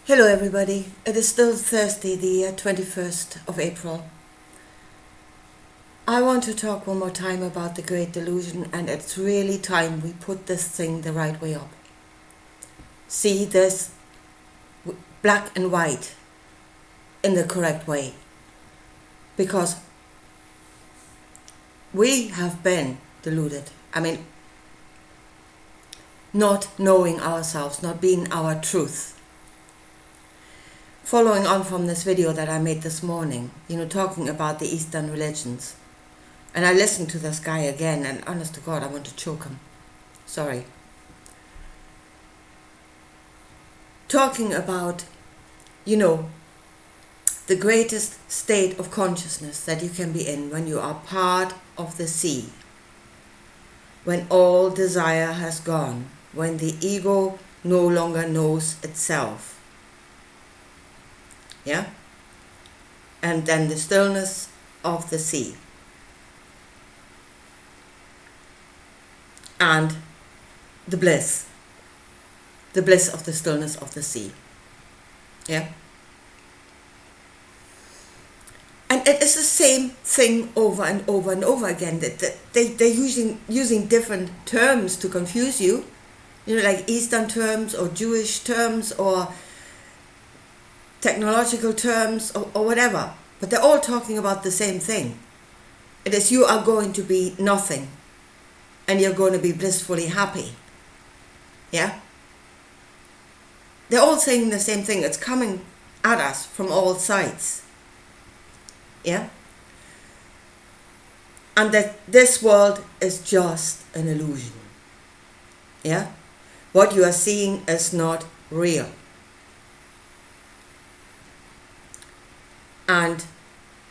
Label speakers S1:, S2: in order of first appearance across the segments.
S1: Hello everybody, it is still Thursday, the 21st of April. I want to talk one more time about the Great Delusion, and it's really time we put this thing the right way up. See this black and white in the correct way. Because we have been deluded. Not knowing ourselves, not being our truth. Following on from this video that I made this morning, talking about the Eastern religions. And I listened to this guy again, and honest to God, I want to choke him. Sorry. Talking about, the greatest state of consciousness that you can be in when you are part of the sea. When all desire has gone, when the ego no longer knows itself. Yeah? And then the stillness of the sea. And the bliss. The bliss of the stillness of the sea. Yeah? And it is the same thing over and over and over again. They're using different terms to confuse you. Like Eastern terms or Jewish terms or technological terms or whatever, but they're all talking about the same thing. It is you are going to be nothing and you're going to be blissfully happy. Yeah? They're all saying the same thing. It's coming at us from all sides. Yeah? And that this world is just an illusion. Yeah? What you are seeing is not real. And,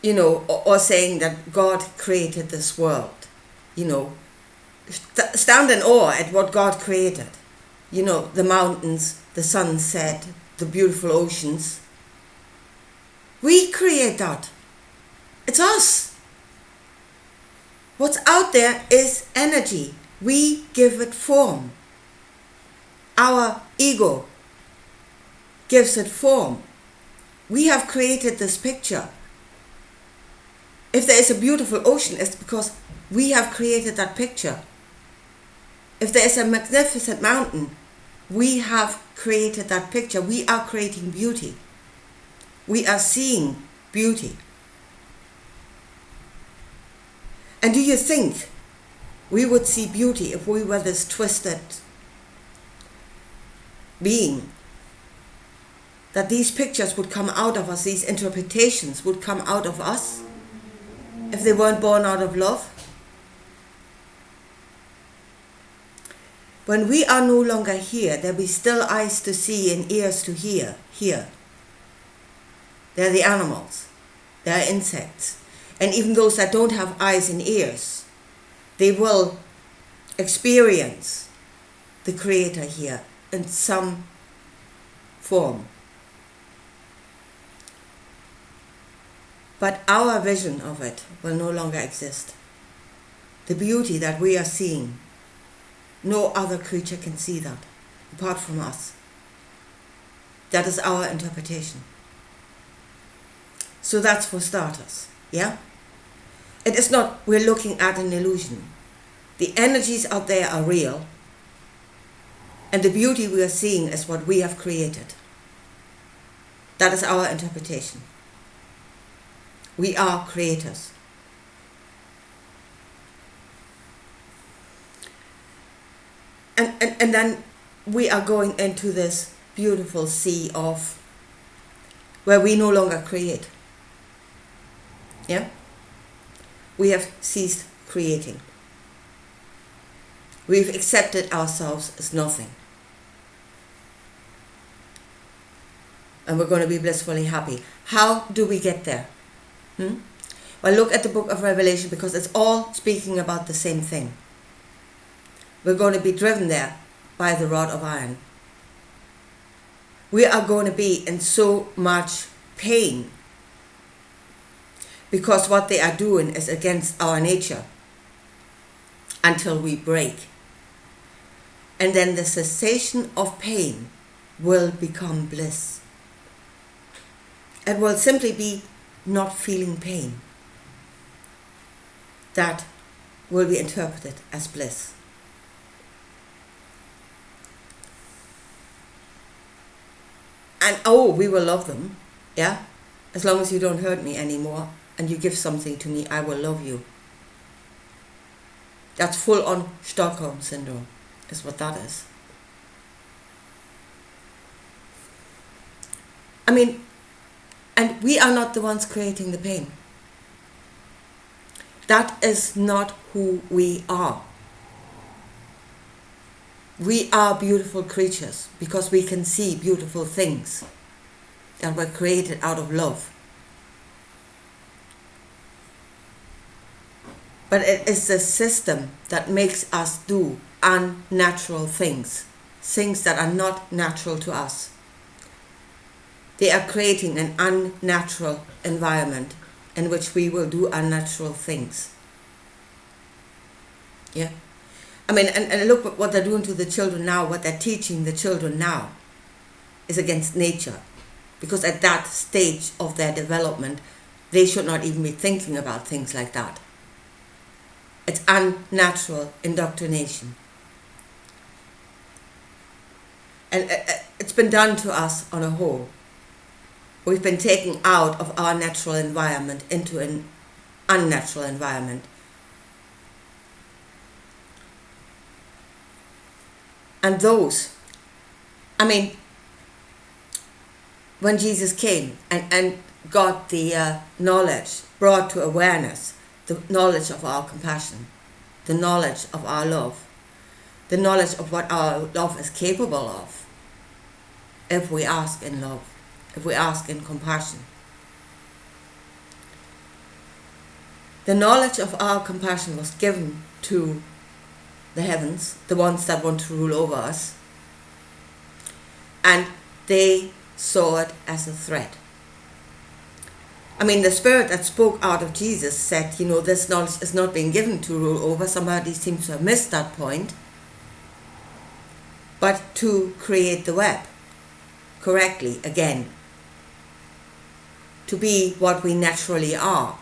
S1: or saying that God created this world, stand in awe at what God created. The mountains, the sunset, the beautiful oceans. We create that. It's us. What's out there is energy. We give it form. Our ego gives it form. We have created this picture. If there is a beautiful ocean, it's because we have created that picture. If there is a magnificent mountain, we have created that picture. We are creating beauty. We are seeing beauty. And do you think we would see beauty if we were this twisted being? That these pictures would come out of us, these interpretations would come out of us if they weren't born out of love? When we are no longer here, there'll be still eyes to see and ears to hear. Here. They're the animals. They're insects. And even those that don't have eyes and ears, they will experience the Creator here in some form. But our vision of it will no longer exist. The beauty that we are seeing, no other creature can see that, apart from us. That is our interpretation. So that's for starters, yeah? It is not we're looking at an illusion. The energies out there are real, and the beauty we are seeing is what we have created. That is our interpretation. We are creators. And then we are going into this beautiful sea of where we no longer create. Yeah? We have ceased creating. We've accepted ourselves as nothing. And we're going to be blissfully happy. How do we get there? Well, look at the book of Revelation, because it's all speaking about the same thing. We're going to be driven there by the rod of iron. We are going to be in so much pain because what they are doing is against our nature until we break. And then the cessation of pain will become bliss. It will simply be not feeling pain. That will be interpreted as bliss. And we will love them, yeah? As long as you don't hurt me anymore and you give something to me, I will love you. That's full on Stockholm syndrome, is what that is. I mean, and we are not the ones creating the pain. That is not who we are. We are beautiful creatures because we can see beautiful things that were created out of love. But it is the system that makes us do unnatural things, things that are not natural to us. They are creating an unnatural environment in which we will do unnatural things. Yeah? I mean, and look at what they're doing to the children now, what they're teaching the children now is against nature. Because at that stage of their development, they should not even be thinking about things like that. It's unnatural indoctrination. And it's been done to us on a whole. We've been taken out of our natural environment into an unnatural environment. And those, I mean, when Jesus came and got the knowledge, brought to awareness, the knowledge of our compassion, the knowledge of our love, the knowledge of what our love is capable of, if we ask in love, if we ask in compassion. The knowledge of our compassion was given to the heavens, the ones that want to rule over us, and they saw it as a threat. I mean, the spirit that spoke out of Jesus said, this knowledge is not being given to rule over. Somebody seems to have missed that point. But to create the web correctly again. To be what we naturally are.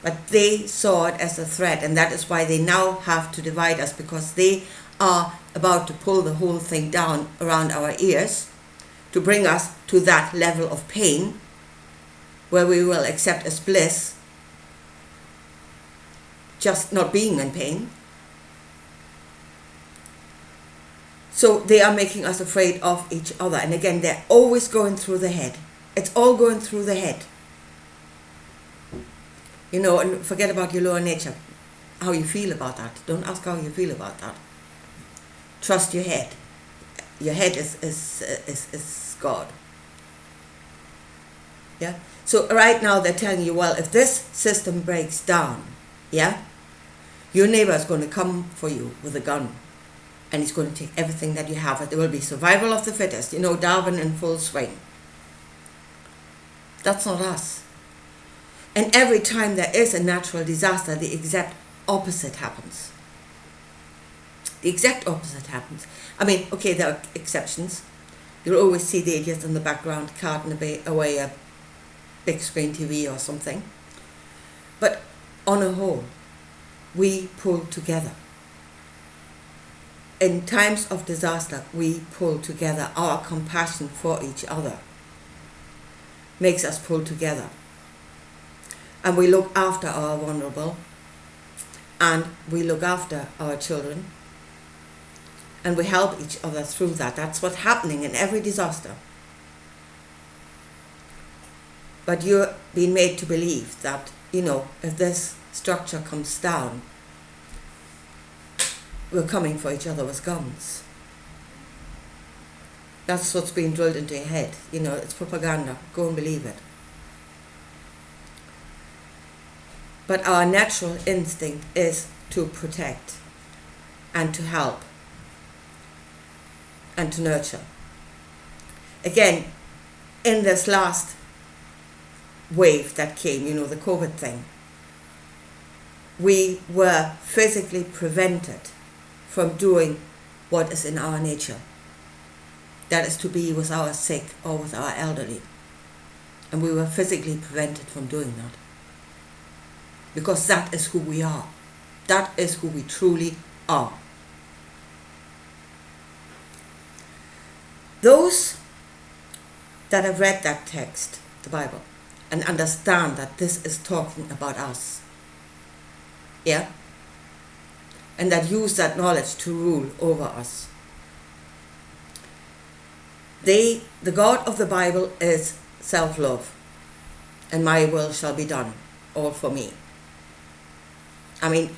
S1: But they saw it as a threat, and that is why they now have to divide us, because they are about to pull the whole thing down around our ears to bring us to that level of pain where we will accept as bliss just not being in pain. So they are making us afraid of each other. And again, they're always going through the head. It's all going through the head. And forget about your lower nature, how you feel about that. Don't ask how you feel about that. Trust your head. Your head is God. Yeah. So right now they're telling you, well, if this system breaks down, yeah, your neighbor is going to come for you with a gun, and he's going to take everything that you have. There will be survival of the fittest. Darwin in full swing. That's not us. And every time there is a natural disaster, the exact opposite happens. The exact opposite happens. I mean, okay, there are exceptions. You'll always see the idiot in the background carting away a big screen TV or something. But on a whole, we pull together. In times of disaster, we pull together. Our compassion for each other makes us pull together. And we look after our vulnerable, and we look after our children, and we help each other through that. That's what's happening in every disaster. But you're being made to believe that, if this structure comes down, we're coming for each other with guns. That's what's being drilled into your head. It's propaganda. Go and believe it. But our natural instinct is to protect and to help and to nurture. Again, in this last wave that came, the COVID thing, we were physically prevented from doing what is in our nature. that is to be with our sick or with our elderly. And we were physically prevented from doing that. Because that is who we are. That is who we truly are. Those that have read that text, the Bible, and understand that this is talking about us, yeah, and that use that knowledge to rule over us. The God of the Bible is self-love, and my will shall be done, all for me. I mean,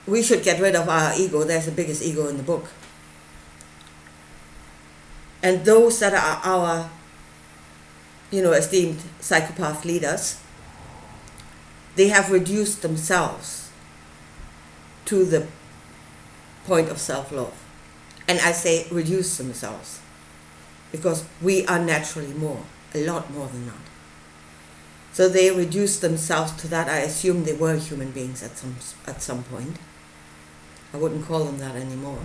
S1: we should get rid of our ego. There's the biggest ego in the book. And those that are our, esteemed psychopath leaders, they have reduced themselves to the point of self-love. And I say reduce themselves, because we are naturally a lot more than that. So they reduced themselves to that. I assume they were human beings at some point. I wouldn't call them that anymore.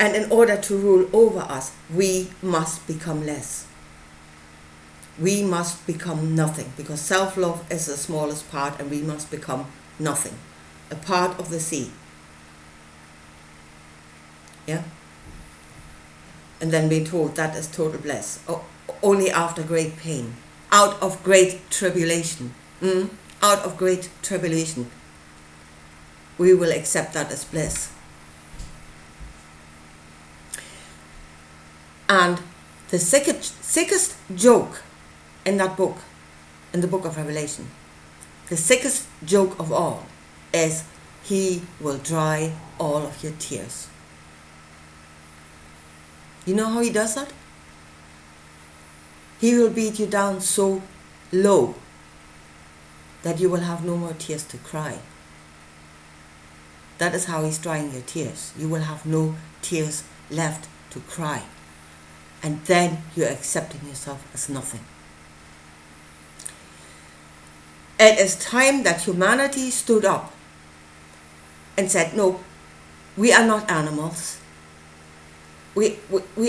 S1: And in order to rule over us, we must become less. We must become nothing, because self-love is the smallest part, and we must become nothing, a part of the sea. Yeah? And then being told that is total bliss. Only after great pain, out of great tribulation, out of great tribulation, we will accept that as bliss. And the sickest joke in that book, in the book of Revelation, the sickest joke of all is, He will dry all of your tears. You know how He does that? He will beat you down so low that you will have no more tears to cry. That is how He's drying your tears. You will have no tears left to cry. And then you're accepting yourself as nothing. It is time that humanity stood up and said, no, we are not animals. We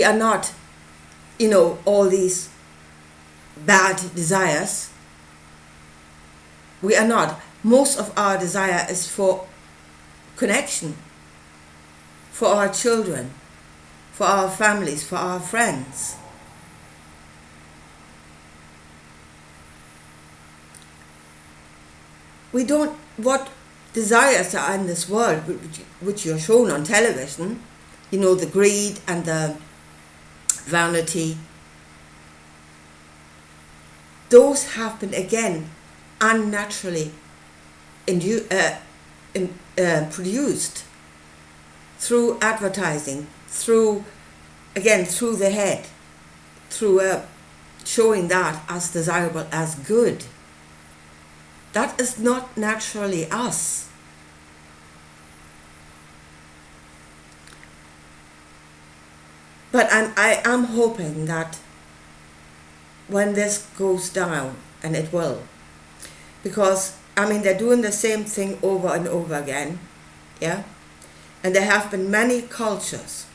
S1: are not, all these bad desires. We are not. Most of our desire is for connection, for our children, for our families, for our friends. What desires are in this world, which you're shown on television, the greed and the vanity, those have been again unnaturally produced through advertising, through the head, through showing that as desirable, as good. That is not naturally us. But I am hoping that when this goes down, and it will, because they're doing the same thing over and over again, yeah, and there have been many cultures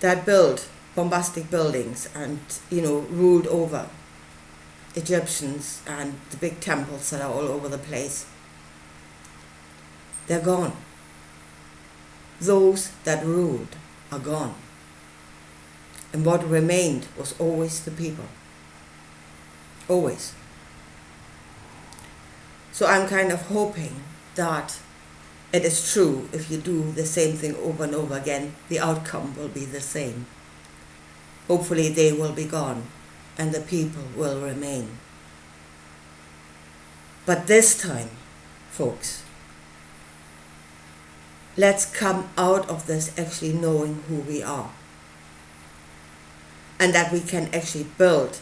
S1: that built bombastic buildings and ruled over Egyptians and the big temples that are all over the place. They're gone. Those that ruled are gone. And what remained was always the people. Always. So I'm kind of hoping that it is true. If you do the same thing over and over again, the outcome will be the same. Hopefully they will be gone and the people will remain. But this time, folks, let's come out of this actually knowing who we are. And that we can actually build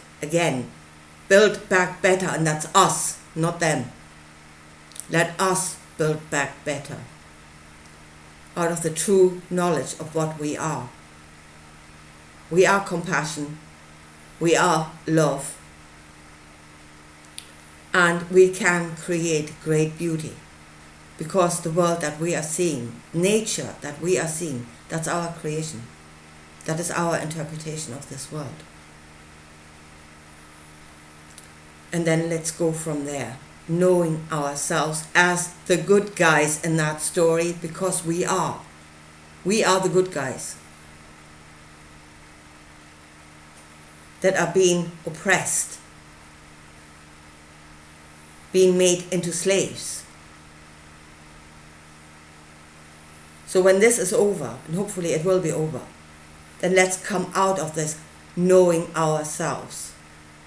S1: back better, and that's us, not them. Let us build back better out of the true knowledge of what we are. We are compassion, we are love, and we can create great beauty Because the world that we are seeing, nature that we are seeing, that's our creation. That is our interpretation of this world. And then let's go from there, knowing ourselves as the good guys in that story, because we are. We are the good guys that are being oppressed, being made into slaves. So when this is over, and hopefully it will be over, then let's come out of this knowing ourselves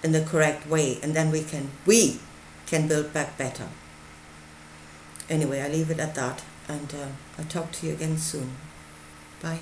S1: in the correct way, and then we can build back better. Anyway, I leave it at that, and I'll talk to you again soon. Bye.